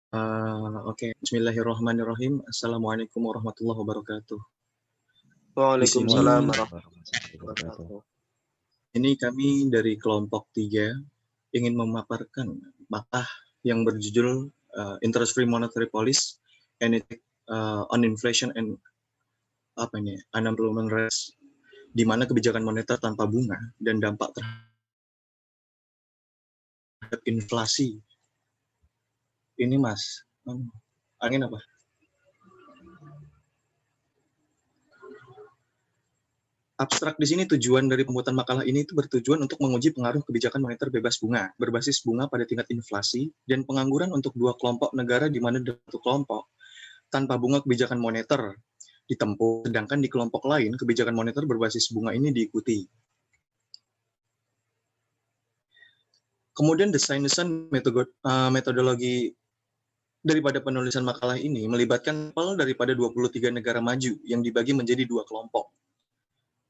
Oke. Bismillahirrahmanirrahim. Assalamualaikum warahmatullahi wabarakatuh. Di sini Waalaikumsalam warahmatullahi wabarakatuh. warahmatullahi. ini kami dari kelompok 3 ingin memaparkan makalah yang berjudul Interest Free Monetary Policy and on Inflation and Unemployment Rates, di mana kebijakan moneter tanpa bunga dan dampak terhadap inflasi. Ini Mas, angin apa? Abstrak di sini tujuan dari pembuatan makalah ini itu bertujuan untuk menguji pengaruh kebijakan moneter bebas bunga, berbasis bunga pada tingkat inflasi, dan pengangguran untuk dua kelompok negara di mana satu kelompok tanpa bunga kebijakan moneter ditempuh, sedangkan di kelompok lain kebijakan moneter berbasis bunga ini diikuti. Kemudian desain-desain metodologi daripada penulisan makalah ini melibatkan sampel daripada 23 negara maju yang dibagi menjadi dua kelompok.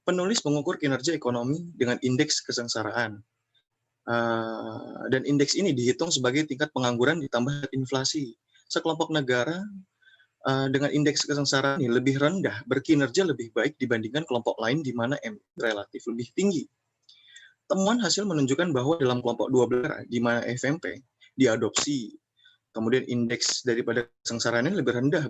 Penulis mengukur kinerja ekonomi dengan indeks kesengsaraan. Dan indeks ini dihitung sebagai tingkat pengangguran ditambah inflasi. Sekelompok negara dengan indeks kesengsaraan ini lebih rendah, berkinerja lebih baik dibandingkan kelompok lain di mana M relatif lebih tinggi. Temuan hasil menunjukkan bahwa dalam kelompok 12 di mana FMP diadopsi, kemudian indeks daripada kesengsaraan ini lebih rendah,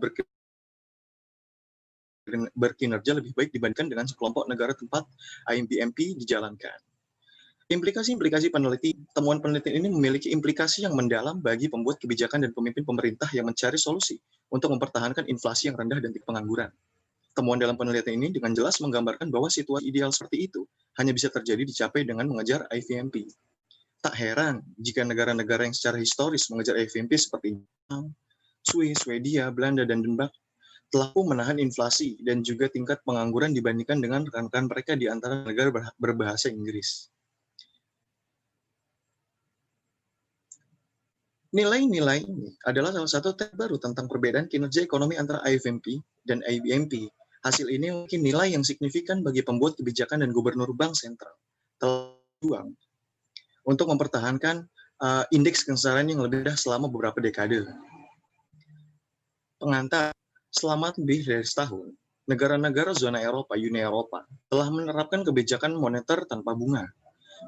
berkinerja lebih baik dibandingkan dengan sekelompok negara tempat IMPMP dijalankan. Implikasi-implikasi temuan penelitian ini memiliki implikasi yang mendalam bagi pembuat kebijakan dan pemimpin pemerintah yang mencari solusi untuk mempertahankan inflasi yang rendah dan tingkat pengangguran. Temuan dalam penelitian ini dengan jelas menggambarkan bahwa situasi ideal seperti itu hanya bisa terjadi dicapai dengan mengejar IMPMP. Tak heran jika negara-negara yang secara historis mengejar IMPMP seperti Jepang, Swiss, Swedia, Belanda, dan Denmark telah menahan inflasi dan juga tingkat pengangguran dibandingkan dengan rekan-rekan mereka di antara negara berbahasa Inggris. Nilai-nilai ini adalah salah satu tes baru tentang perbedaan kinerja ekonomi antara IMF dan IMF. Hasil ini mungkin nilai yang signifikan bagi pembuat kebijakan dan gubernur bank sentral telah berjuang untuk mempertahankan indeks kesengsaraan yang lebih rendah selama beberapa dekade. Pengantar, selama lebih dari setahun, negara-negara zona Eropa, Uni Eropa, telah menerapkan kebijakan moneter tanpa bunga.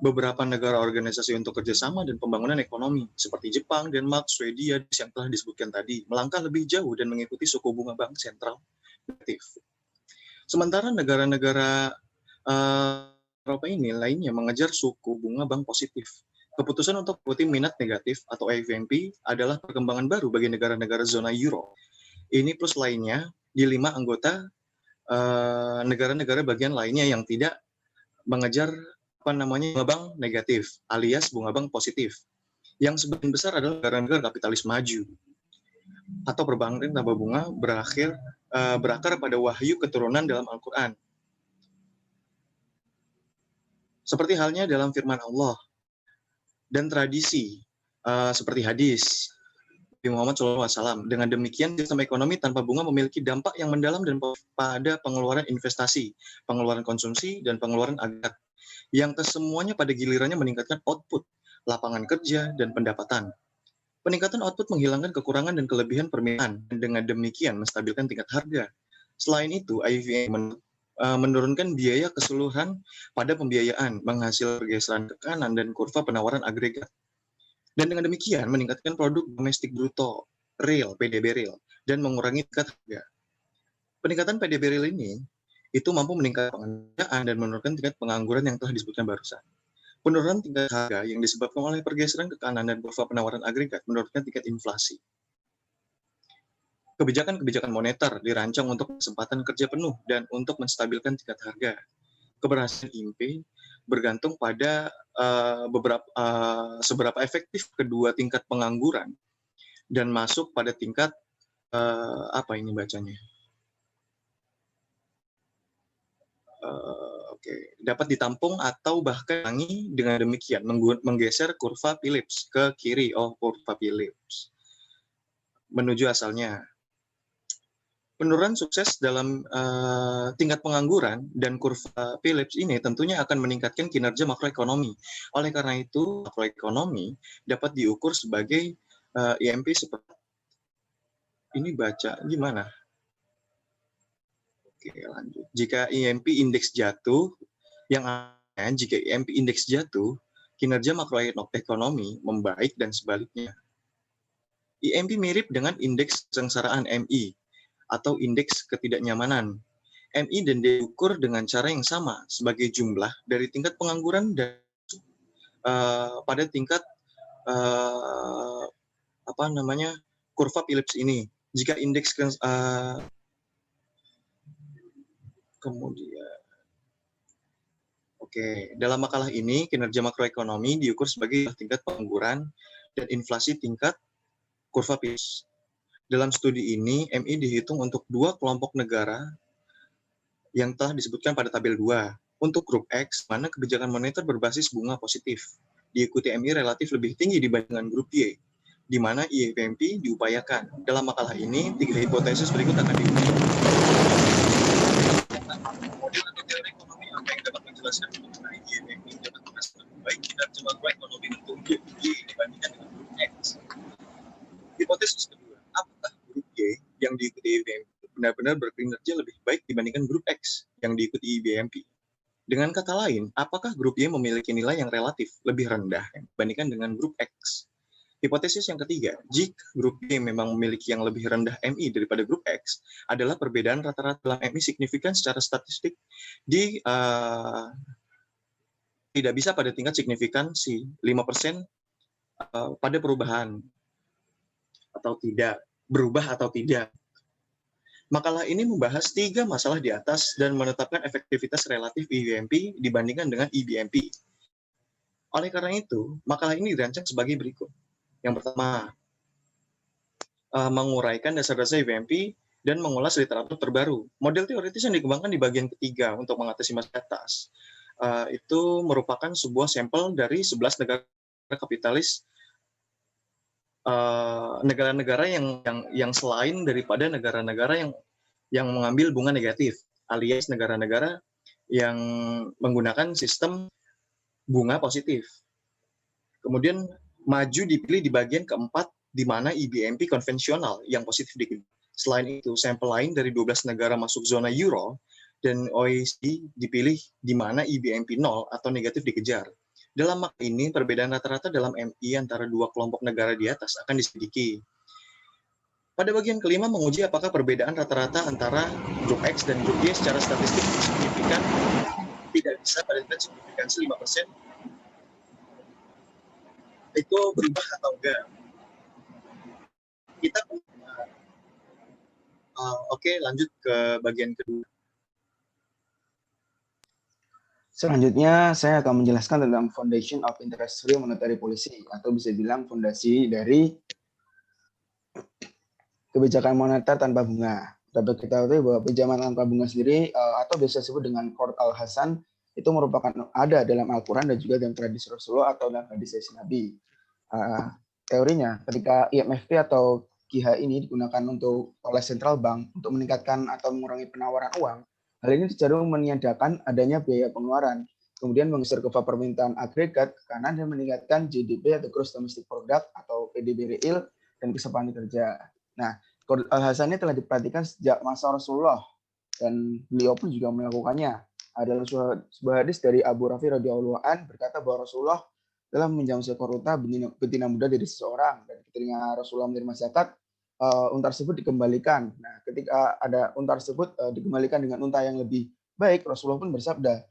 Beberapa negara organisasi untuk kerjasama dan pembangunan ekonomi, seperti Jepang, Denmark, Swedia, yang telah disebutkan tadi, melangkah lebih jauh dan mengikuti suku bunga bank sentral negatif. Sementara negara-negara Eropa ini lainnya mengejar suku bunga bank positif. Keputusan untuk mengikuti minat negatif atau IMF adalah perkembangan baru bagi negara-negara zona euro. Ini plus lainnya di 5 anggota negara-negara bagian lainnya yang tidak mengejar bunga bank negatif alias bunga bank positif. Yang sebagian besar adalah negara-negara kapitalis maju atau perbankan tanpa bunga berakar pada wahyu keturunan dalam Al-Quran. Seperti halnya dalam firman Allah dan tradisi seperti hadis Muhammad SAW. Dengan demikian, sistem ekonomi tanpa bunga memiliki dampak yang mendalam dan pada pengeluaran investasi, pengeluaran konsumsi, dan pengeluaran agregat, yang kesemuanya pada gilirannya meningkatkan output, lapangan kerja, dan pendapatan. Peningkatan output menghilangkan kekurangan dan kelebihan permintaan, dan dengan demikian menstabilkan tingkat harga. Selain itu, IMF menurunkan biaya keseluruhan pada pembiayaan, menghasilkan pergeseran ke kanan dan kurva penawaran agregat. Dan dengan demikian meningkatkan produk domestik bruto real (PDB real) dan mengurangi tingkat harga. Peningkatan PDB real ini itu mampu meningkatkan pekerjaan dan menurunkan tingkat pengangguran yang telah disebutkan barusan. Penurunan tingkat harga yang disebabkan oleh pergeseran ke kanan dan kurva penawaran agregat menurunkan tingkat inflasi. Kebijakan-kebijakan moneter dirancang untuk kesempatan kerja penuh dan untuk menstabilkan tingkat harga. Keberhasilan IMF bergantung pada seberapa efektif kedua tingkat pengangguran dan masuk pada tingkat dapat ditampung atau bahkan dengan demikian menggeser kurva Phillips ke kiri kurva Phillips menuju asalnya. Penurunan sukses dalam tingkat pengangguran dan kurva Phillips ini tentunya akan meningkatkan kinerja makroekonomi. Oleh karena itu, makroekonomi dapat diukur sebagai IMF seperti Ini baca gimana? Oke, lanjut. Jika IMP indeks jatuh, yang aneh, jika IMP indeks jatuh, kinerja makroekonomi membaik dan sebaliknya. IMP mirip dengan indeks kesengsaraan MI atau indeks ketidaknyamanan. MI dan diukur dengan cara yang sama sebagai jumlah dari tingkat pengangguran dan pada tingkat apa namanya kurva Phillips ini. Jika indeks kemudian Oke, dalam makalah ini kinerja makroekonomi diukur sebagai tingkat pengangguran dan inflasi tingkat kurva Phillips. Dalam studi ini, MI dihitung untuk dua kelompok negara yang telah disebutkan pada tabel 2. Untuk grup X, mana kebijakan moneter berbasis bunga positif. Diikuti MI relatif lebih tinggi dibandingkan grup Y, di mana IMP diupayakan. Dalam makalah ini, 3 hipotesis berikut akan diuji. Model atau teori ekonomi apa yang dapat menjelaskan mengenai IMP dapat menghasilkan baik kinerja makroekonomi untuk Y dibandingkan dengan grup X. Hipotesis kedua, apakah grup Y yang diikuti IMP benar-benar berkinerja lebih baik dibandingkan grup X yang diikuti IBMP? Dengan kata lain, apakah grup Y memiliki nilai yang relatif lebih rendah dibandingkan dengan grup X? Hipotesis yang ketiga, jika grup Y memang memiliki yang lebih rendah MI daripada grup X, adalah perbedaan rata-rata dalam MI signifikan secara statistik tidak bisa pada tingkat signifikansi 5% pada perubahan atau tidak, berubah atau tidak. Makalah ini membahas 3 masalah di atas dan menetapkan efektivitas relatif IBMP dibandingkan dengan IBMP. Oleh karena itu, makalah ini dirancang sebagai berikut. Yang pertama, menguraikan dasar-dasar IBMP dan mengulas literatur terbaru. Model teoritis yang dikembangkan di bagian ketiga untuk mengatasi masalah atas. Itu merupakan sebuah sampel dari 11 negara kapitalis, negara-negara yang selain daripada negara-negara yang mengambil bunga negatif, alias negara-negara yang menggunakan sistem bunga positif. Kemudian maju dipilih di bagian keempat, di mana IBMP konvensional yang positif dikejar. Selain itu, sampel lain dari 12 negara masuk zona euro dan OECD dipilih di mana IBMP 0 atau negatif dikejar. Dalam makalah ini, perbedaan rata-rata dalam MI antara dua kelompok negara di atas akan diselidiki. Pada bagian kelima, menguji apakah perbedaan rata-rata antara grup X dan grup Y secara statistik signifikan tidak bisa pada tingkat signifikansi 5% itu berubah atau enggak. Kita Oke, lanjut ke bagian kedua. Selanjutnya, saya akan menjelaskan tentang Foundation of Interest-Free Monetary Policy, atau bisa bilang fondasi dari kebijakan moneter tanpa bunga. Dapat kita ketahui bahwa pinjaman tanpa bunga sendiri, atau biasa disebut dengan Qard al-Hasan, itu merupakan ada dalam Al-Quran dan juga dalam tradisi Rasulullah atau dalam hadis Nabi. Teorinya, ketika IMFP atau QH ini digunakan oleh central bank untuk meningkatkan atau mengurangi penawaran uang, hal ini cenderung meniadakan adanya biaya pengeluaran, kemudian menggeser kurva permintaan agregat ke kanan dan meningkatkan GDP atau Gross Domestic Product atau PDB real dan kesempatan kerja. Nah, Qard al-Hasan ini telah diperhatikan sejak masa Rasulullah dan beliau pun juga melakukannya. Dalam sebuah hadis dari Abu Rafi radhiyallahu an berkata bahwa Rasulullah telah meminjam seekor unta betina muda dari seseorang, dan ketika Rasulullah menerima zakat, unta tersebut dikembalikan. Nah, ketika ada unta tersebut dikembalikan dengan unta yang lebih baik, Rasulullah pun bersabda,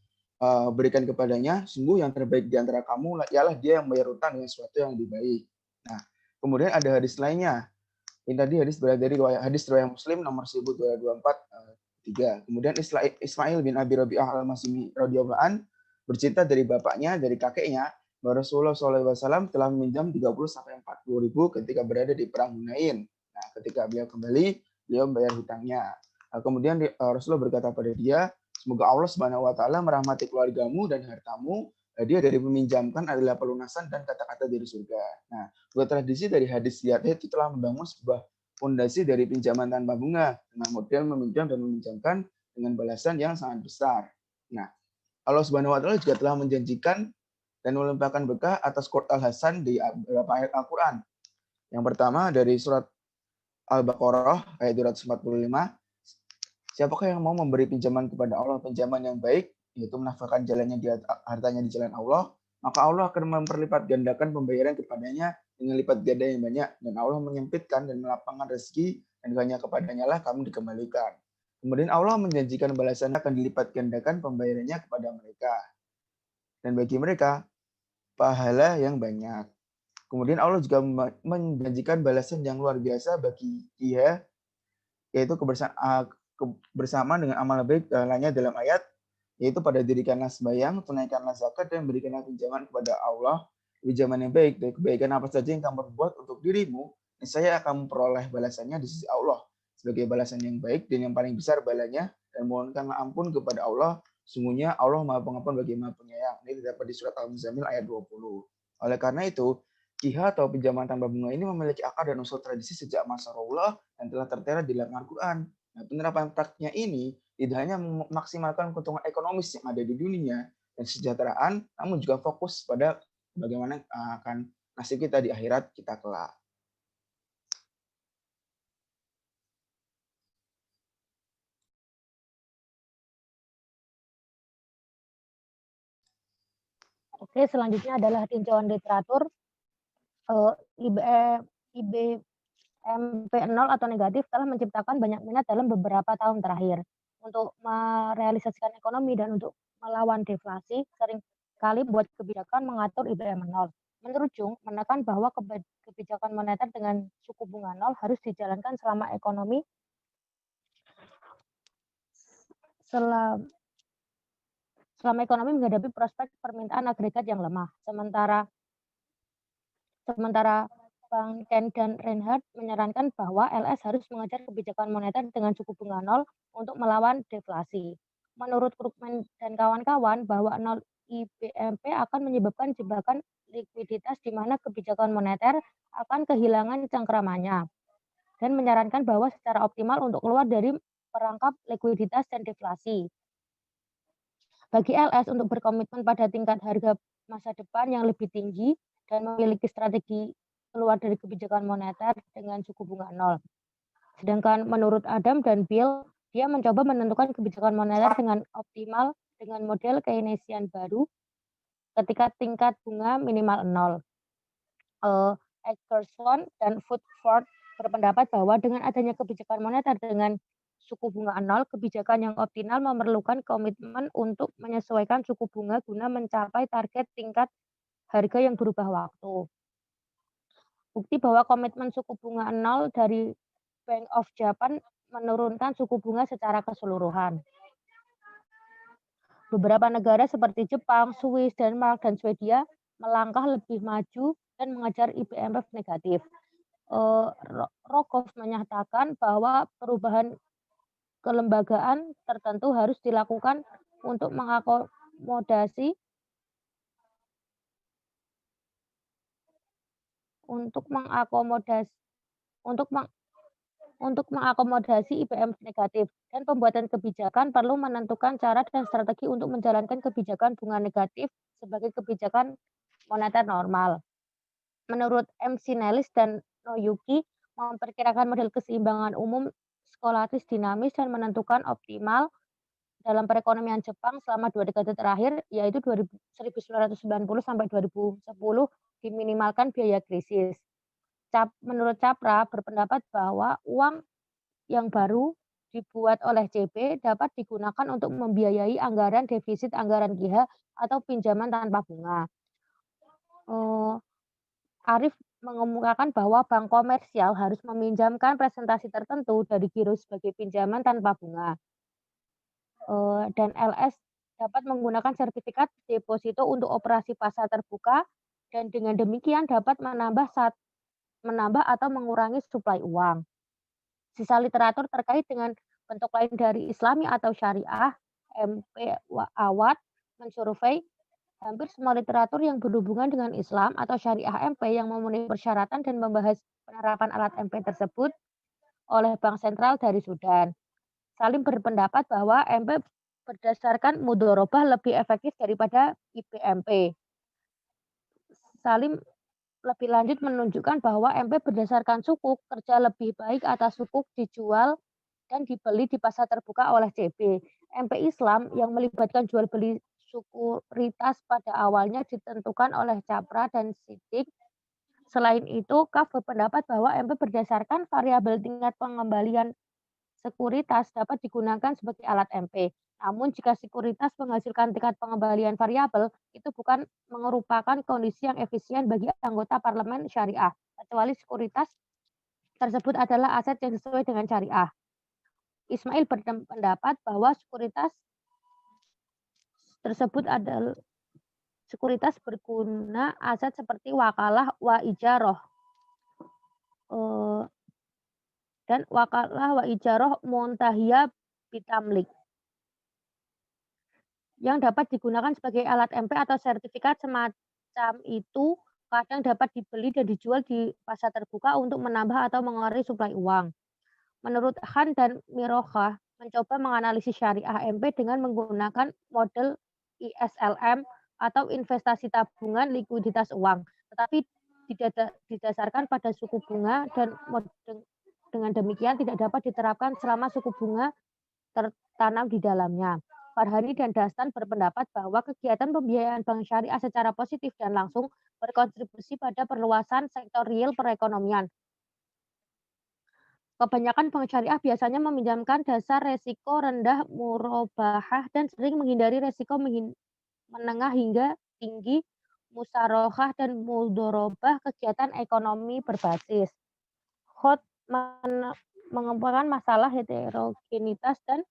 berikan kepadanya, sungguh yang terbaik di antara kamu ialah dia yang membayar utang dengan sesuatu yang lebih baik. Nah, kemudian ada hadis lainnya. Ini tadi hadis dari hadis riwayat Muslim nomor 1224 3. Kemudian Ismail bin Abi Rabi'ah al-Masimi radhiyallahu an bercerita dari bapaknya, dari kakeknya, bahwa Rasulullah SAW telah meminjam 30 sampai 40 ribu ketika berada di perang Hunain. Nah, ketika beliau kembali, beliau membayar hutangnya. Kemudian Rasulullah berkata pada dia, semoga Allah Subhanahu wa taala merahmati keluargamu dan hartamu. Dia dari meminjamkan adalah pelunasan dan kata-kata dari surga. Nah, buat tradisi dari hadis lihat itu telah membangun sebuah fondasi dari pinjaman tanpa bunga dengan model meminjam dan meminjamkan dengan balasan yang sangat besar. Nah, Allah Subhanahu wa taala juga telah menjanjikan dan melimpahkan berkah atas Qard al-Hasan di beberapa ayat Al-Quran. Yang pertama dari surat Al-Baqarah ayat 245, siapakah yang mau memberi pinjaman kepada Allah, pinjaman yang baik, yaitu menafkahkan jalannya hartanya di jalan Allah, maka Allah akan memperlipat gandakan pembayaran kepadanya dengan lipat ganda yang banyak, dan Allah menyempitkan dan melapangkan rezeki, dan hanya kepadanya lah kamu dikembalikan. Kemudian Allah menjanjikan balasan akan dilipat gandakan pembayarannya kepada mereka, dan bagi mereka pahala yang banyak. Kemudian Allah juga menjanjikan balasan yang luar biasa bagi dia, yaitu kebersamaan dengan amal baik lainnya dalam ayat, yaitu pada dirikanlah sembahyang, tunaikanlah zakat, dan berikanlah pinjaman kepada Allah, pinjaman yang baik. Dan kebaikan apa saja yang kamu perbuat untuk dirimu, saya akan memperoleh balasannya di sisi Allah sebagai balasan yang baik dan yang paling besar balanya, dan mohonkanlah ampun kepada Allah, sungguhnya Allah Maha Pengampun bagi Maha Penyayang. Ini terdapat di surat Al-Muzammil ayat 20. Oleh karena itu, QIHA atau pinjaman tanpa bunga ini memiliki akar dan unsur tradisi sejak masa Rasulullah dan telah tertera di dalam Al-Quran. Nah, penerapan praktiknya ini tidak hanya memaksimalkan keuntungan ekonomis yang ada di dunia dan kesejahteraan, namun juga fokus pada bagaimana akan nasib kita di akhirat kita kelak. Oke, selanjutnya adalah tinjauan literatur. IBMP 0 atau negatif telah menciptakan banyak minat dalam beberapa tahun terakhir. Untuk merealisasikan ekonomi dan untuk melawan deflasi, seringkali buat kebijakan mengatur IBM 0. Menurut Jung, menekan bahwa kebijakan moneter dengan suku bunga 0 harus dijalankan selama ekonomi menghadapi prospek permintaan agregat yang lemah. Sementara Bang Ken dan Reinhardt menyarankan bahwa LS harus mengejar kebijakan moneter dengan suku bunga 0 untuk melawan deflasi. Menurut Krugman dan kawan-kawan, bahwa 0 IBMP akan menyebabkan jebakan likuiditas di mana kebijakan moneter akan kehilangan cengkramannya, dan menyarankan bahwa secara optimal untuk keluar dari perangkap likuiditas dan deflasi. Bagi LS untuk berkomitmen pada tingkat harga masa depan yang lebih tinggi dan memiliki strategi keluar dari kebijakan moneter dengan suku bunga 0. Sedangkan menurut Adam dan Bill, dia mencoba menentukan kebijakan moneter dengan optimal dengan model Keynesian baru ketika tingkat bunga minimal 0. Eckerson dan Woodford berpendapat bahwa dengan adanya kebijakan moneter dengan suku bunga 0, kebijakan yang optimal memerlukan komitmen untuk menyesuaikan suku bunga guna mencapai target tingkat harga yang berubah waktu. Bukti bahwa komitmen suku bunga 0 dari Bank of Japan menurunkan suku bunga secara keseluruhan. Beberapa negara seperti Jepang, Swiss, Denmark, dan Swedia melangkah lebih maju dan mengejar IBMF negatif. Rogoff menyatakan bahwa perubahan kelembagaan tertentu harus dilakukan untuk mengakomodasi IBM negatif, dan pembuatan kebijakan perlu menentukan cara dan strategi untuk menjalankan kebijakan bunga negatif sebagai kebijakan moneter normal. Menurut MC Nellis dan Noyuki, memperkirakan model keseimbangan umum skolatis dinamis dan menentukan optimal dalam perekonomian Jepang selama 2 dekade terakhir, yaitu 1990 sampai 2010, diminimalkan biaya krisis. Menurut Capra berpendapat bahwa uang yang baru dibuat oleh CB dapat digunakan untuk membiayai anggaran defisit anggaran GIH atau pinjaman tanpa bunga. Arif mengemukakan bahwa bank komersial harus meminjamkan presentasi tertentu dari giro sebagai pinjaman tanpa bunga. Dan LS dapat menggunakan sertifikat deposito untuk operasi pasar terbuka, dan dengan demikian dapat menambah atau mengurangi suplai uang. Sisa literatur terkait dengan bentuk lain dari Islami atau Syariah, MP Awad mensurvei hampir semua literatur yang berhubungan dengan Islam atau Syariah MP yang memenuhi persyaratan dan membahas penerapan alat MP tersebut oleh Bank Sentral dari Sudan. Salim berpendapat bahwa MP berdasarkan mudorobah lebih efektif daripada IBMP. Salim lebih lanjut menunjukkan bahwa MP berdasarkan sukuk kerja lebih baik atas sukuk dijual dan dibeli di pasar terbuka oleh CB. MP Islam yang melibatkan jual beli sekuritas pada awalnya ditentukan oleh Capra dan Sidik. Selain itu, KAF berpendapat bahwa MP berdasarkan variabel tingkat pengembalian sekuritas dapat digunakan sebagai alat MP. Namun jika sekuritas menghasilkan tingkat pengembalian variabel, itu bukan merupakan kondisi yang efisien bagi anggota parlemen syariah, kecuali sekuritas tersebut adalah aset yang sesuai dengan syariah. Ismail berpendapat bahwa sekuritas tersebut adalah sekuritas berguna aset seperti wakalah wa ijaroh dan wakalah wa ijaroh muntahiyah bitamlik yang dapat digunakan sebagai alat MP atau sertifikat semacam itu kadang dapat dibeli dan dijual di pasar terbuka untuk menambah atau mengurangi suplai uang. Menurut Han dan Mirokhah, mencoba menganalisis syariah MP dengan menggunakan model ISLM atau investasi tabungan likuiditas uang, tetapi didasarkan pada suku bunga dan dengan demikian tidak dapat diterapkan selama suku bunga tertanam di dalamnya. Farhani dan Dastan berpendapat bahwa kegiatan pembiayaan bank syariah secara positif dan langsung berkontribusi pada perluasan sektor real perekonomian. Kebanyakan bank syariah biasanya meminjamkan dasar resiko rendah murabahah dan sering menghindari resiko menengah hingga tinggi musarohah dan mudorobah kegiatan ekonomi berbasis. Hot mengembangkan masalah heterogenitas dan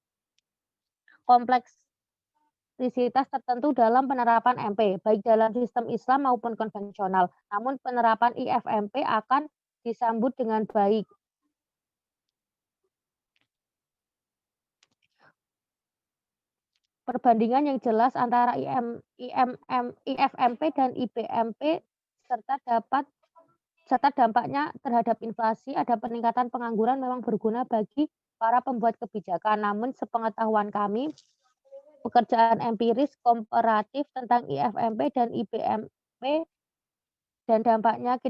kompleksitas tertentu dalam penerapan MP, baik dalam sistem Islam maupun konvensional. Namun penerapan IFMP akan disambut dengan baik. Perbandingan yang jelas antara IFMP dan IBMP serta dampaknya terhadap inflasi, ada peningkatan pengangguran memang berguna bagi para pembuat kebijakan. Namun sepengetahuan kami, pekerjaan empiris komparatif tentang IFMP dan IBMP dan dampaknya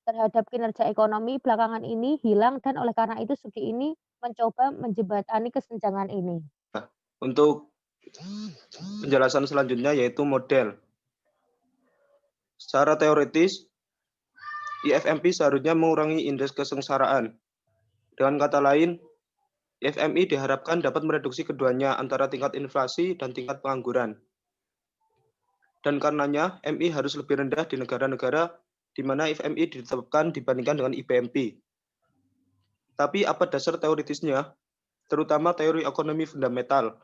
terhadap kinerja ekonomi belakangan ini hilang dan oleh karena itu studi ini mencoba menjembatani kesenjangan ini. Untuk penjelasan selanjutnya yaitu model. Secara teoritis, IFMP seharusnya mengurangi indeks kesengsaraan. Dengan kata lain, IFMI diharapkan dapat mereduksi keduanya antara tingkat inflasi dan tingkat pengangguran. Dan karenanya, MI harus lebih rendah di negara-negara di mana IFMI ditetapkan dibandingkan dengan IBMP. Tapi apa dasar teoritisnya, terutama teori ekonomi fundamental?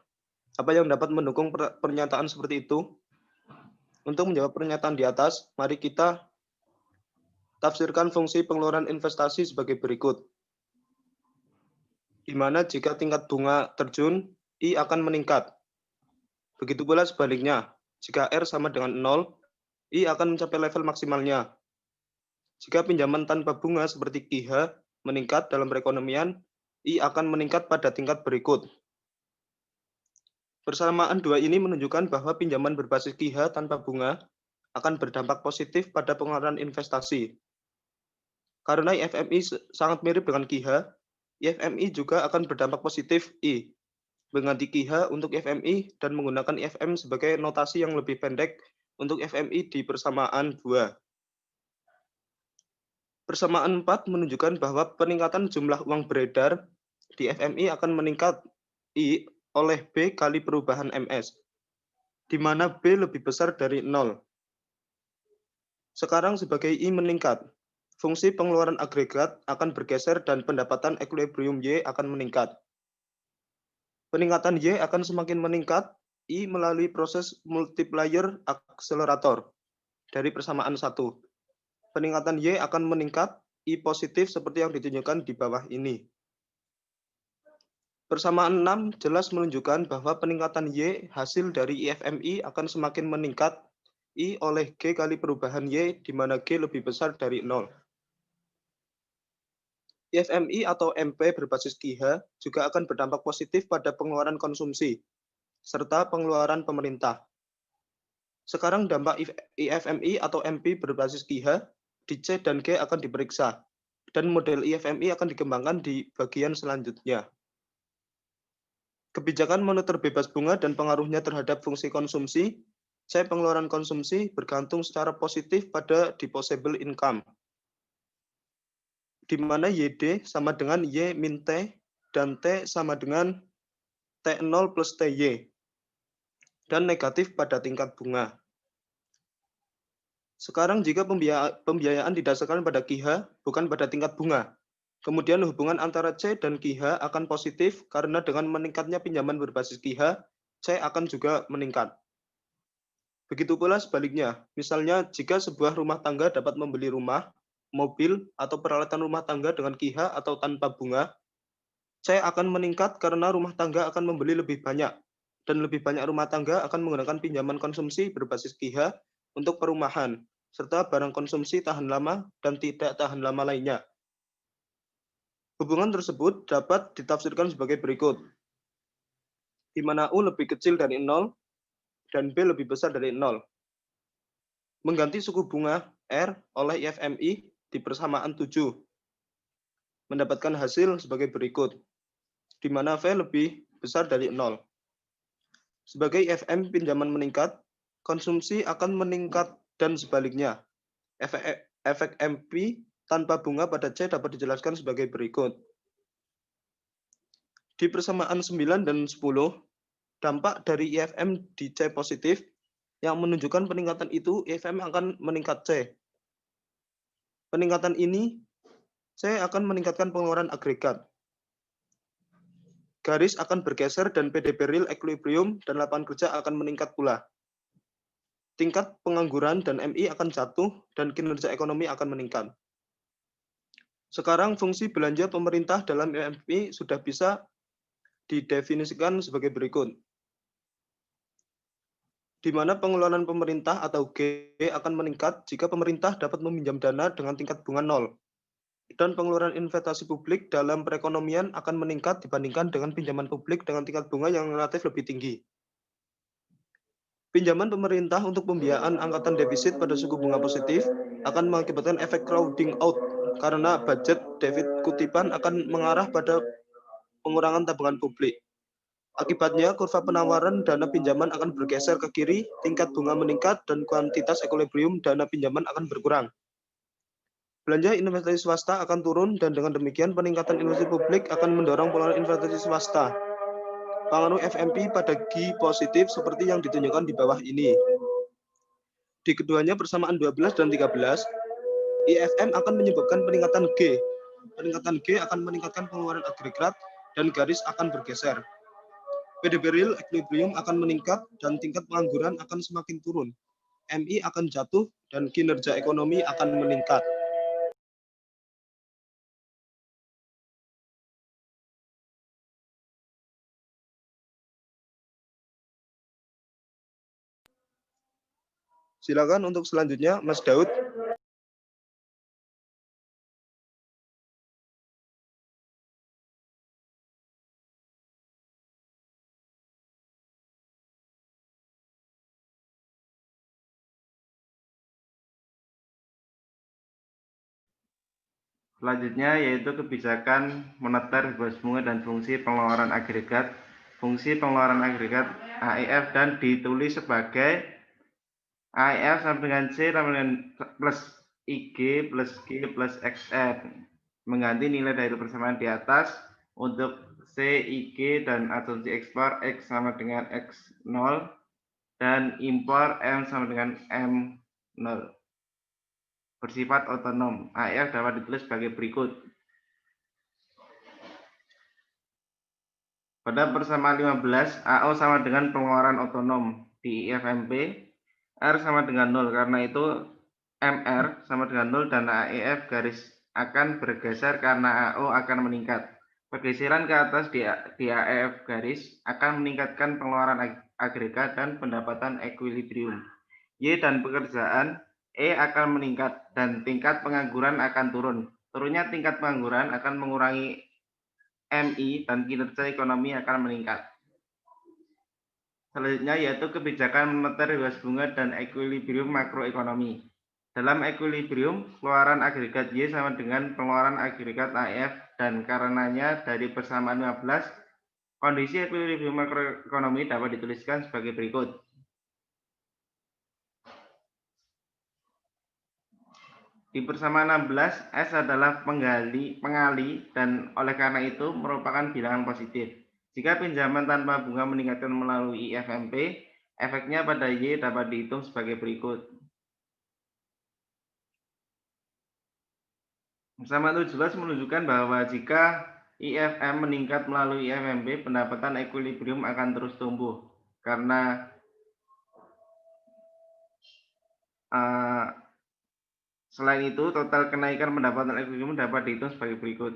Apa yang dapat mendukung pernyataan seperti itu? Untuk menjawab pernyataan di atas, mari kita tafsirkan fungsi pengeluaran investasi sebagai berikut. Di mana jika tingkat bunga terjun, I akan meningkat. Begitu pula sebaliknya, jika R sama dengan 0, I akan mencapai level maksimalnya. Jika pinjaman tanpa bunga seperti KIH meningkat dalam perekonomian, I akan meningkat pada tingkat berikut. Persamaan dua ini menunjukkan bahwa pinjaman berbasis KIH tanpa bunga akan berdampak positif pada pengeluaran investasi. Karena IFMI sangat mirip dengan KIH, IFMI juga akan berdampak positif I. Mengganti KIH untuk IFMI dan menggunakan IFM sebagai notasi yang lebih pendek untuk IFMI di persamaan 2. Persamaan 4 menunjukkan bahwa peningkatan jumlah uang beredar di IFMI akan meningkat I oleh B kali perubahan MS, di mana B lebih besar dari 0. Sekarang sebagai I meningkat, fungsi pengeluaran agregat akan bergeser dan pendapatan equilibrium Y akan meningkat. Peningkatan Y akan semakin meningkat I melalui proses multiplier akselerator dari persamaan 1. Peningkatan Y akan meningkat I positif seperti yang ditunjukkan di bawah ini. Persamaan 6 jelas menunjukkan bahwa peningkatan Y hasil dari IFMI akan semakin meningkat I oleh G kali perubahan Y di mana G lebih besar dari 0. IFMI atau MP berbasis KIH juga akan berdampak positif pada pengeluaran konsumsi, serta pengeluaran pemerintah. Sekarang dampak IFMI atau MP berbasis KIH di C dan G akan diperiksa, dan model IFMI akan dikembangkan di bagian selanjutnya. Kebijakan moneter bebas bunga dan pengaruhnya terhadap fungsi konsumsi. C. Pengeluaran konsumsi bergantung secara positif pada disposable income, di mana YD sama dengan Y min T dan T sama dengan T0 plus TY, dan negatif pada tingkat bunga. Sekarang jika pembiayaan didasarkan pada QH, bukan pada tingkat bunga, kemudian hubungan antara C dan QH akan positif karena dengan meningkatnya pinjaman berbasis QH, C akan juga meningkat. Begitu pula sebaliknya, misalnya jika sebuah rumah tangga dapat membeli rumah, mobil, atau peralatan rumah tangga dengan QH atau tanpa bunga, C akan meningkat karena rumah tangga akan membeli lebih banyak, dan lebih banyak rumah tangga akan menggunakan pinjaman konsumsi berbasis QH untuk perumahan, serta barang konsumsi tahan lama dan tidak tahan lama lainnya. Hubungan tersebut dapat ditafsirkan sebagai berikut, di mana U lebih kecil dari 0 dan B lebih besar dari 0. Mengganti suku bunga R oleh IFMI di persamaan 7, mendapatkan hasil sebagai berikut, di mana V lebih besar dari 0. Sebagai IFM pinjaman meningkat, konsumsi akan meningkat dan sebaliknya. Efek MP tanpa bunga pada C dapat dijelaskan sebagai berikut. Di persamaan 9 dan 10, dampak dari IFM di C positif yang menunjukkan peningkatan itu IFM akan meningkat C. Peningkatan ini C akan meningkatkan pengeluaran agregat. Garis akan bergeser dan PDB real equilibrium dan lapangan kerja akan meningkat pula. Tingkat pengangguran dan MI akan jatuh dan kinerja ekonomi akan meningkat. Sekarang fungsi belanja pemerintah dalam IFMI sudah bisa didefinisikan sebagai berikut, di mana pengeluaran pemerintah atau G akan meningkat jika pemerintah dapat meminjam dana dengan tingkat bunga 0, dan pengeluaran investasi publik dalam perekonomian akan meningkat dibandingkan dengan pinjaman publik dengan tingkat bunga yang relatif lebih tinggi. Pinjaman pemerintah untuk pembiayaan angkatan defisit pada suku bunga positif akan mengakibatkan efek crowding out karena budget defisit kutipan akan mengarah pada pengurangan tabungan publik. Akibatnya, kurva penawaran dana pinjaman akan bergeser ke kiri, tingkat bunga meningkat, dan kuantitas equilibrium dana pinjaman akan berkurang. Belanja investasi swasta akan turun, dan dengan demikian peningkatan investasi publik akan mendorong pengeluaran investasi swasta. Pengaruh FMP pada G positif seperti yang ditunjukkan di bawah ini. Di keduanya persamaan 12 dan 13, IFM akan menyebabkan peningkatan G. Peningkatan G akan meningkatkan pengeluaran agregat, dan garis akan bergeser. PDB real equilibrium akan meningkat dan tingkat pengangguran akan semakin turun. MI akan jatuh dan kinerja ekonomi akan meningkat. Silakan untuk selanjutnya, Mas Daud. Selanjutnya yaitu kebijakan moneter bebas bunga dan fungsi pengeluaran agregat. Fungsi pengeluaran agregat AIF dan ditulis sebagai AIF sama dengan C sama dengan plus IG plus G plus XR. Mengganti nilai dari persamaan di atas untuk C, IG dan asumsi ekspor X sama dengan X0 dan impor M sama dengan M0. Bersifat otonom. AIF dapat ditulis sebagai berikut. Pada persamaan 15, AO sama dengan pengeluaran otonom di IFMP, R sama dengan 0, karena itu MR sama dengan 0 dan AIF garis akan bergeser karena AO akan meningkat. Pergeseran ke atas di AIF garis akan meningkatkan pengeluaran agregat dan pendapatan equilibrium. Y dan pekerjaan E akan meningkat dan tingkat pengangguran akan turun. Turunnya tingkat pengangguran akan mengurangi MI dan kinerja ekonomi akan meningkat. Selanjutnya yaitu kebijakan moneter bebas bunga dan equilibrium makroekonomi. Dalam equilibrium, pengeluaran agregat Y sama dengan pengeluaran agregat AEF dan karenanya dari persamaan 15, kondisi equilibrium makroekonomi dapat dituliskan sebagai berikut. Di persamaan 16, S adalah pengali dan oleh karena itu merupakan bilangan positif. Jika pinjaman tanpa bunga meningkatkan melalui IFMP, efeknya pada Y dapat dihitung sebagai berikut. Persamaan 17 menunjukkan bahwa jika IFM meningkat melalui IFMP, pendapatan equilibrium akan terus tumbuh. Karena selain itu, total kenaikan pendapatan equilibrium dapat dihitung sebagai berikut.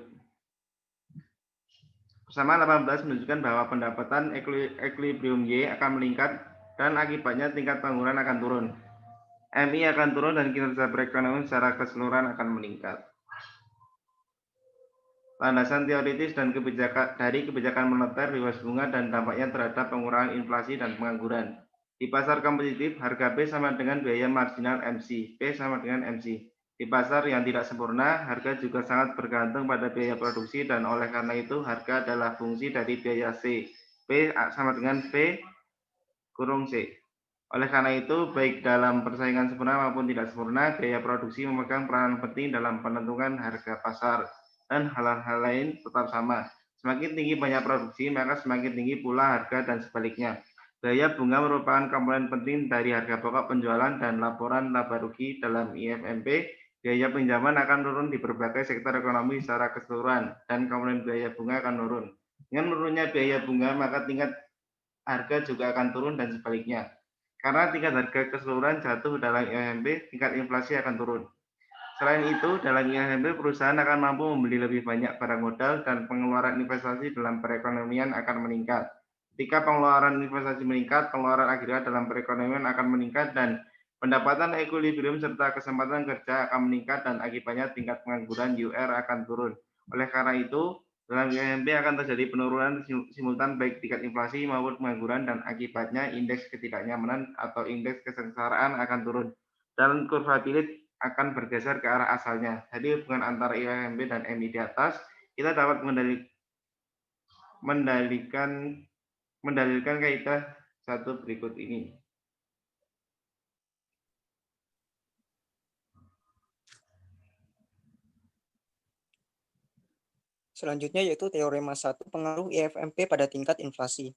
Persamaan 18 menunjukkan bahwa pendapatan equilibrium Y akan meningkat dan akibatnya tingkat pengangguran akan turun. MI akan turun dan kinerja perekonomian secara keseluruhan akan meningkat. Landasan teoritis dan kebijakan moneter, bebas bunga dan dampaknya terhadap pengurangan inflasi dan pengangguran. Di pasar kompetitif, harga P sama dengan biaya marginal MC, P sama dengan MC. Di pasar yang tidak sempurna, harga juga sangat bergantung pada biaya produksi dan oleh karena itu harga adalah fungsi dari biaya C. P sama dengan P kurung C. Oleh karena itu, baik dalam persaingan sempurna maupun tidak sempurna, biaya produksi memegang peranan penting dalam penentuan harga pasar. Dan hal-hal lain tetap sama. Semakin tinggi banyak produksi, maka semakin tinggi pula harga dan sebaliknya. Biaya bunga merupakan komponen penting dari harga pokok penjualan dan laporan laba rugi dalam IFMP. Biaya pinjaman akan turun di berbagai sektor ekonomi secara keseluruhan dan komponen biaya bunga akan turun. Dengan menurunnya biaya bunga, maka tingkat harga juga akan turun dan sebaliknya. Karena tingkat harga keseluruhan jatuh dalam IFMP, tingkat inflasi akan turun. Selain itu, dalam IFMP perusahaan akan mampu membeli lebih banyak barang modal dan pengeluaran investasi dalam perekonomian akan meningkat. Ketika pengeluaran investasi meningkat, pengeluaran agregat dalam perekonomian akan meningkat dan pendapatan equilibrium serta kesempatan kerja akan meningkat dan akibatnya tingkat pengangguran UR akan turun. Oleh karena itu, dalam IFMP akan terjadi penurunan simultan baik tingkat inflasi maupun pengangguran dan akibatnya indeks ketidaknyamanan atau indeks kesengsaraan akan turun. Dan kurva Phillips akan bergeser ke arah asalnya. Jadi hubungan antara IFMP dan MI di atas, kita dapat mendalilkan kaidah satu berikut ini. Selanjutnya yaitu teorema 1 pengaruh IFMP pada tingkat inflasi.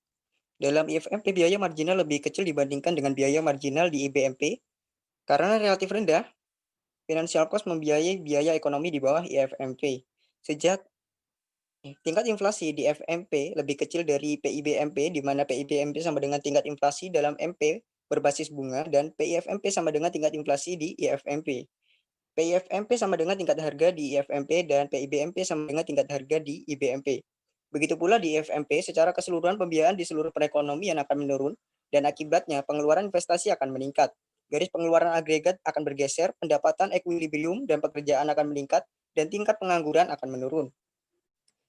Dalam IFMP, biaya marginal lebih kecil dibandingkan dengan biaya marginal di IBMP. Karena relatif rendah, financial cost membiayai biaya ekonomi di bawah IFMP. Sejak tingkat inflasi di FMP lebih kecil dari PIBMP, di mana PIBMP sama dengan tingkat inflasi dalam MP berbasis bunga, dan PIFMP sama dengan tingkat inflasi di IFMP. PIFMP sama dengan tingkat harga di IFMP dan PIBMP sama dengan tingkat harga di IBMP. Begitu pula di IFMP, secara keseluruhan pembiayaan di seluruh perekonomian akan menurun dan akibatnya pengeluaran investasi akan meningkat. Garis pengeluaran agregat akan bergeser, pendapatan equilibrium dan pekerjaan akan meningkat, dan tingkat pengangguran akan menurun.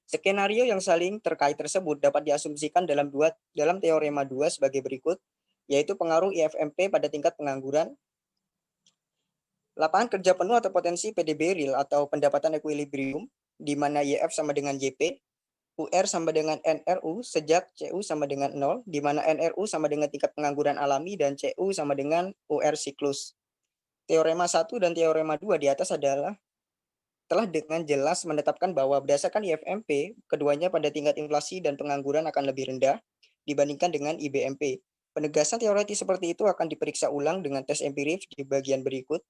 Skenario yang saling terkait tersebut dapat diasumsikan dalam teorema 2 sebagai berikut, yaitu pengaruh IFMP pada tingkat pengangguran, lapangan kerja penuh atau potensi PDB real atau pendapatan equilibrium, di mana YF sama dengan YP, UR sama dengan NRU sejak CU sama dengan 0, di mana NRU sama dengan tingkat pengangguran alami dan CU sama dengan UR siklus. Teorema 1 dan teorema 2 di atas telah dengan jelas menetapkan bahwa berdasarkan IFMP, keduanya pada tingkat inflasi dan pengangguran akan lebih rendah dibandingkan dengan IBMP. Penegasan teoretis seperti itu akan diperiksa ulang dengan tes empiris di bagian berikut.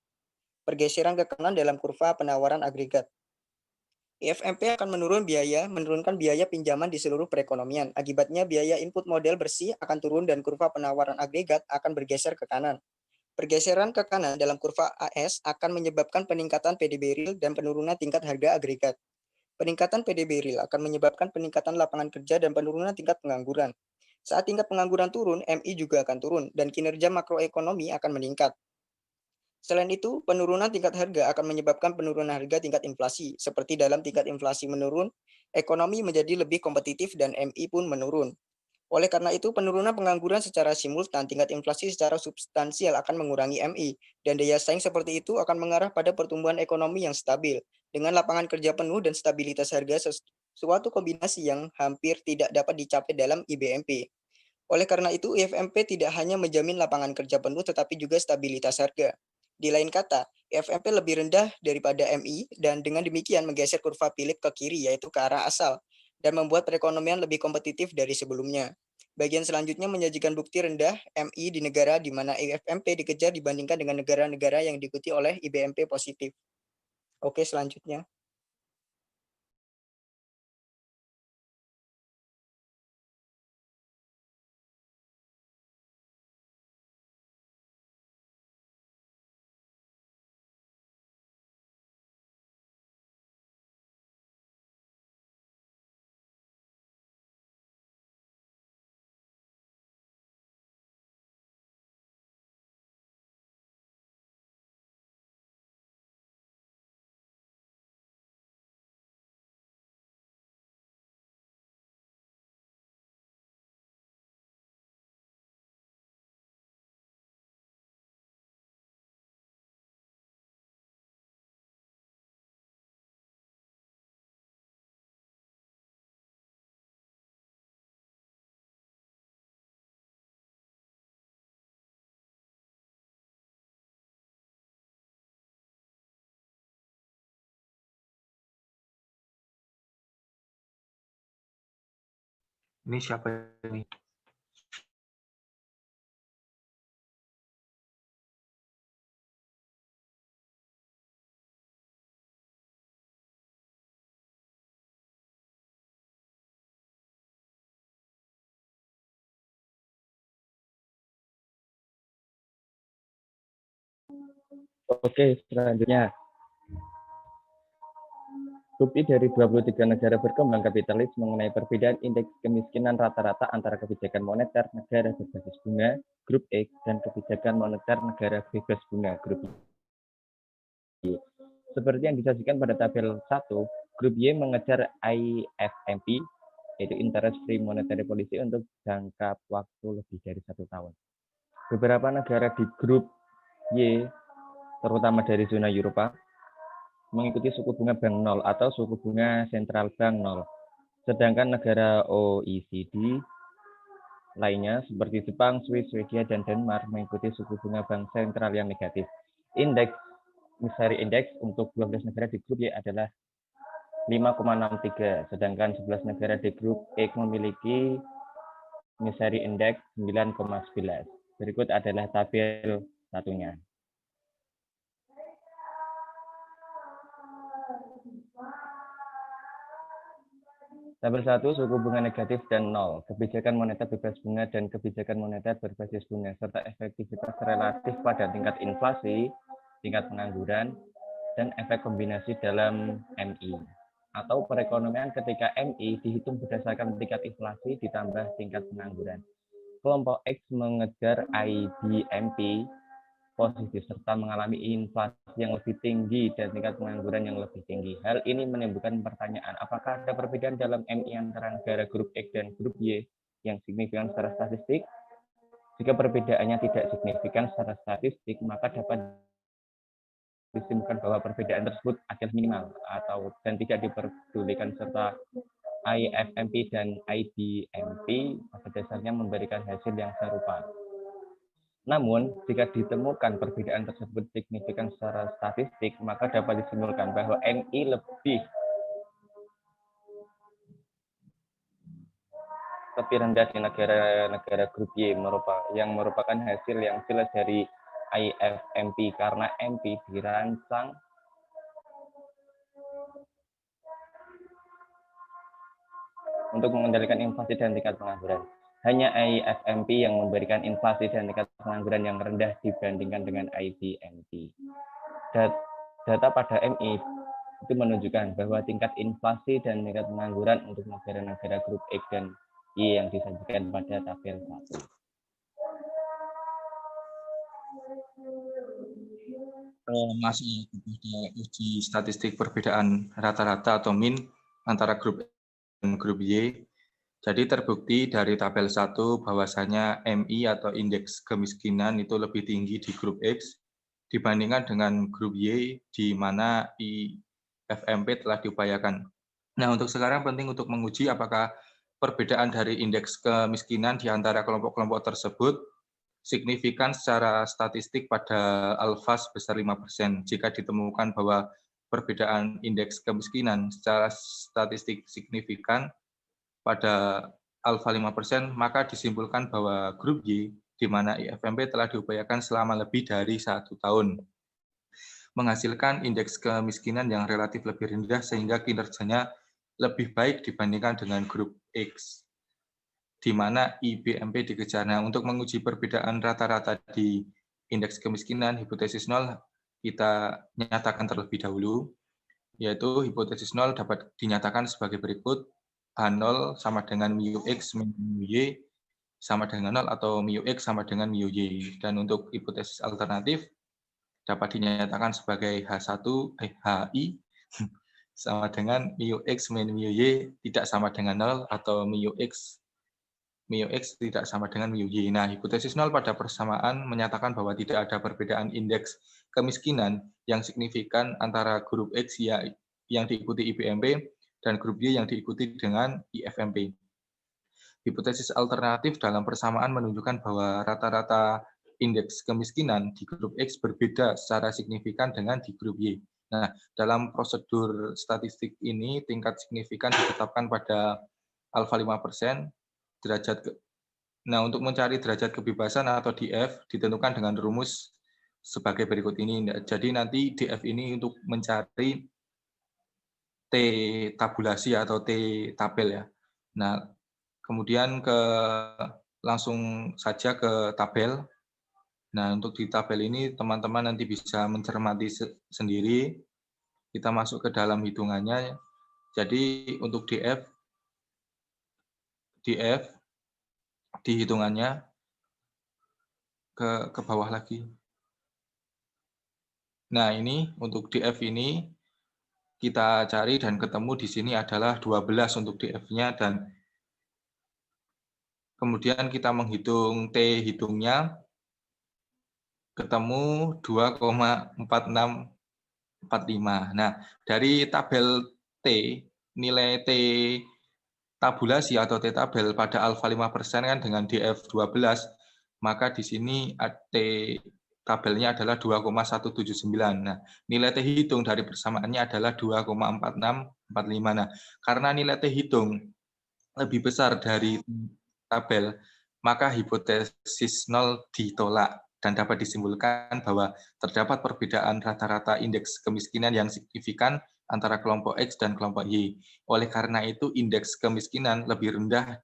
Pergeseran ke kanan dalam kurva penawaran agregat. IFMP akan menurunkan biaya pinjaman di seluruh perekonomian. Akibatnya biaya input model bersih akan turun dan kurva penawaran agregat akan bergeser ke kanan. Pergeseran ke kanan dalam kurva AS akan menyebabkan peningkatan PDB real dan penurunan tingkat harga agregat. Peningkatan PDB real akan menyebabkan peningkatan lapangan kerja dan penurunan tingkat pengangguran. Saat tingkat pengangguran turun, MI juga akan turun dan kinerja makroekonomi akan meningkat. Selain itu, penurunan tingkat harga akan menyebabkan penurunan harga tingkat inflasi. Seperti dalam tingkat inflasi menurun, ekonomi menjadi lebih kompetitif dan MI pun menurun. Oleh karena itu, penurunan pengangguran secara simultan, tingkat inflasi secara substansial akan mengurangi MI, dan daya saing seperti itu akan mengarah pada pertumbuhan ekonomi yang stabil, dengan lapangan kerja penuh dan stabilitas harga suatu kombinasi yang hampir tidak dapat dicapai dalam IBMP. Oleh karena itu, IFMP tidak hanya menjamin lapangan kerja penuh, tetapi juga stabilitas harga. Di lain kata, IFMP lebih rendah daripada MI, dan dengan demikian menggeser kurva Philip ke kiri, yaitu ke arah asal, dan membuat perekonomian lebih kompetitif dari sebelumnya. Bagian selanjutnya menyajikan bukti rendah MI di negara di mana IFMP dikejar dibandingkan dengan negara-negara yang diikuti oleh IBMP positif. Oke, selanjutnya. Ini siapa ini? Oke, selanjutnya. Grup I dari 23 negara berkembang kapitalis mengenai perbedaan indeks kemiskinan rata-rata antara kebijakan moneter negara berbasis bunga, grup X, dan kebijakan moneter negara bebas bunga, grup Y. Seperti yang disajikan pada tabel 1, grup Y mengejar IFMP, yaitu Interest Free Monetary Policy, untuk jangka waktu lebih dari 1 tahun. Beberapa negara di grup Y, terutama dari zona Eropa, mengikuti suku bunga bank 0 atau suku bunga sentral bank 0. Sedangkan negara OECD lainnya seperti Jepang, Swiss, Swedia, dan Denmark mengikuti suku bunga bank sentral yang negatif. Indeks Misery Index untuk 12 negara di grup Y adalah 5,63, sedangkan 11 negara di grup X memiliki Misery Index 9,11. Berikut adalah tabel satunya. Tabel 1, suku bunga negatif dan 0, kebijakan moneter bebas bunga dan kebijakan moneter berbasis bunga, serta efektivitas relatif pada tingkat inflasi, tingkat pengangguran, dan efek kombinasi dalam MI. Atau perekonomian ketika MI dihitung berdasarkan tingkat inflasi ditambah tingkat pengangguran. Kelompok X mengejar IBMP positif serta mengalami inflasi yang lebih tinggi dan tingkat pengangguran yang lebih tinggi. Hal ini menimbulkan pertanyaan, apakah ada perbedaan dalam MI antara negara grup X dan grup Y yang signifikan secara statistik? Jika perbedaannya tidak signifikan secara statistik, maka dapat disimpulkan bahwa perbedaan tersebut adalah minimal dan tidak diperdulikan, serta IFMP dan IBMP pada dasarnya memberikan hasil yang serupa. Namun, jika ditemukan perbedaan tersebut signifikan secara statistik, maka dapat disimpulkan bahwa MI lebih rendah di negara-negara grup Y yang merupakan hasil yang jelas dari IFMP karena MP dirancang untuk mengendalikan inflasi dan tingkat pengangguran. Hanya IFMP yang memberikan inflasi dan tingkat pengangguran yang rendah dibandingkan dengan IBMP. Data pada MI itu menunjukkan bahwa tingkat inflasi dan tingkat pengangguran untuk negara-negara grup X dan Y yang disajikan pada tabel 1. Masih uji statistik perbedaan rata-rata atau min antara grup X dan grup Y. Jadi terbukti dari tabel 1 bahwasanya MI atau indeks kemiskinan itu lebih tinggi di grup X dibandingkan dengan grup Y di mana IFMP telah diupayakan. Nah, untuk sekarang penting untuk menguji apakah perbedaan dari indeks kemiskinan di antara kelompok-kelompok tersebut signifikan secara statistik pada alfa sebesar 5%. Jika ditemukan bahwa perbedaan indeks kemiskinan secara statistik signifikan pada alfa 5%, maka disimpulkan bahwa grup Y, di mana IFMP telah diupayakan selama lebih dari 1 tahun, menghasilkan indeks kemiskinan yang relatif lebih rendah sehingga kinerjanya lebih baik dibandingkan dengan grup X, di mana IBMP dikejar. Nah, untuk menguji perbedaan rata-rata di indeks kemiskinan, hipotesis 0 kita nyatakan terlebih dahulu, yaitu hipotesis 0 dapat dinyatakan sebagai berikut. H0 sama dengan mu X min mu Y sama dengan 0 atau mu X sama dengan mu Y. Dan untuk hipotesis alternatif dapat dinyatakan sebagai HI sama dengan mu X min mu Y tidak sama dengan 0 atau mu X tidak sama dengan mu Y. Nah, hipotesis 0 pada persamaan menyatakan bahwa tidak ada perbedaan indeks kemiskinan yang signifikan antara grup X yang diikuti IBMP dan grup Y yang diikuti dengan IFMP. Hipotesis alternatif dalam persamaan menunjukkan bahwa rata-rata indeks kemiskinan di grup X berbeda secara signifikan dengan di grup Y. Nah, dalam prosedur statistik ini, tingkat signifikan ditetapkan pada alfa 5%, Nah, untuk mencari derajat kebebasan atau DF ditentukan dengan rumus sebagai berikut ini. Jadi nanti DF ini untuk mencari T tabulasi atau T tabel ya. Nah, kemudian langsung saja ke tabel. Nah, untuk di tabel ini teman-teman nanti bisa mencermati sendiri. Kita masuk ke dalam hitungannya. Jadi untuk DF di hitungannya ke bawah lagi. Nah, ini untuk DF ini kita cari dan ketemu di sini adalah 12 untuk DF-nya, dan kemudian kita menghitung T hitungnya, ketemu 2,4645. Nah, dari tabel T, nilai T tabulasi atau T tabel pada alfa 5% kan dengan DF 12, maka di sini T tabelnya adalah 2,179. Nah, nilai T hitung dari persamaannya adalah 2,4645. Nah, karena nilai T hitung lebih besar dari tabel, maka hipotesis 0 ditolak dan dapat disimpulkan bahwa terdapat perbedaan rata-rata indeks kemiskinan yang signifikan antara kelompok X dan kelompok Y. Oleh karena itu, indeks kemiskinan lebih rendah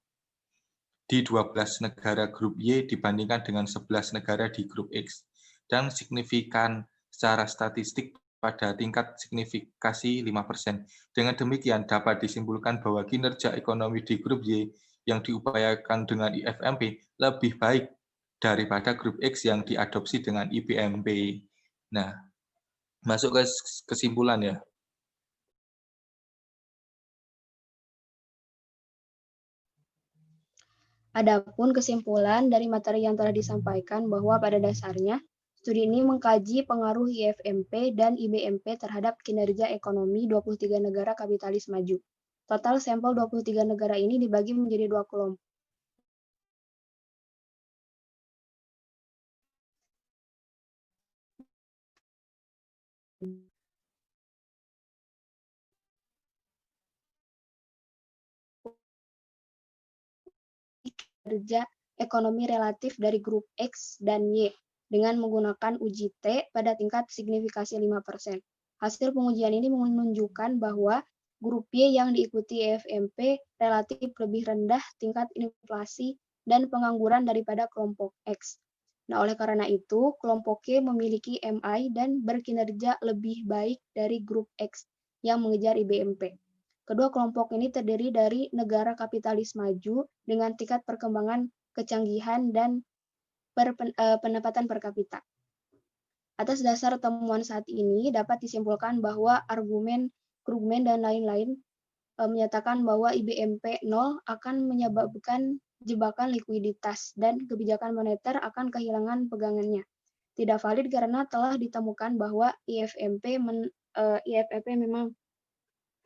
di 12 negara grup Y dibandingkan dengan 11 negara di grup X, dan signifikan secara statistik pada tingkat signifikasi 5%. Dengan demikian dapat disimpulkan bahwa kinerja ekonomi di grup Y yang diupayakan dengan IFMP lebih baik daripada grup X yang diadopsi dengan IBMP. Nah, masuk ke kesimpulan ya. Adapun kesimpulan dari materi yang telah disampaikan bahwa pada dasarnya studi ini mengkaji pengaruh IFMP dan IBMP terhadap kinerja ekonomi 23 negara kapitalis maju. Total sampel 23 negara ini dibagi menjadi 2 kelompok. Kinerja ekonomi relatif dari grup X dan Y dengan menggunakan uji T pada tingkat signifikasi 5%. Hasil pengujian ini menunjukkan bahwa grup Y yang diikuti IFMP relatif lebih rendah tingkat inflasi dan pengangguran daripada kelompok X. Nah, oleh karena itu, kelompok Y memiliki MI dan berkinerja lebih baik dari grup X yang mengejar IBMP. Kedua kelompok ini terdiri dari negara kapitalis maju dengan tingkat perkembangan kecanggihan dan pendapatan per kapita. Atas dasar temuan saat ini dapat disimpulkan bahwa argumen, kerugian dan lain-lain menyatakan bahwa IBMP 0 akan menyebabkan jebakan likuiditas dan kebijakan moneter akan kehilangan pegangannya. Tidak valid karena telah ditemukan bahwa IFMP memang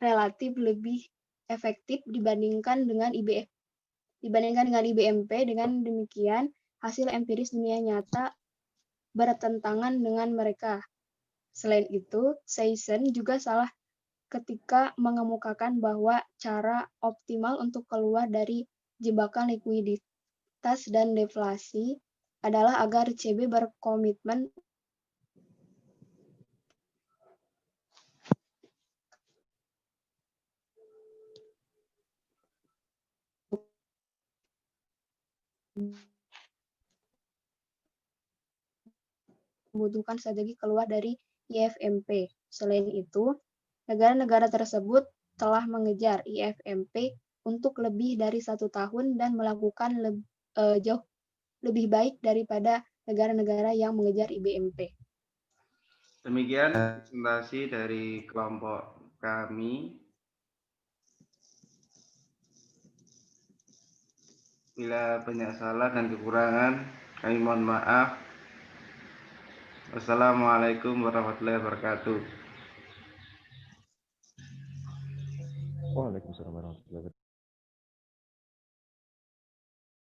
relatif lebih efektif dibandingkan dengan IBMP. Dengan demikian, hasil empiris dunia nyata bertentangan dengan mereka. Selain itu, Seyssen juga salah ketika mengemukakan bahwa cara optimal untuk keluar dari jebakan likuiditas dan deflasi adalah agar CB berkomitmen membutuhkan strategi keluar dari IFMP. Selain itu, negara-negara tersebut telah mengejar IFMP untuk lebih dari 1 tahun dan melakukan jauh lebih baik daripada negara-negara yang mengejar IBMP. Demikian presentasi dari kelompok kami. Bila banyak salah dan kekurangan, kami mohon maaf. Wassalamualaikum warahmatullahi wabarakatuh. Waalaikumsalam warahmatullahi wabarakatuh.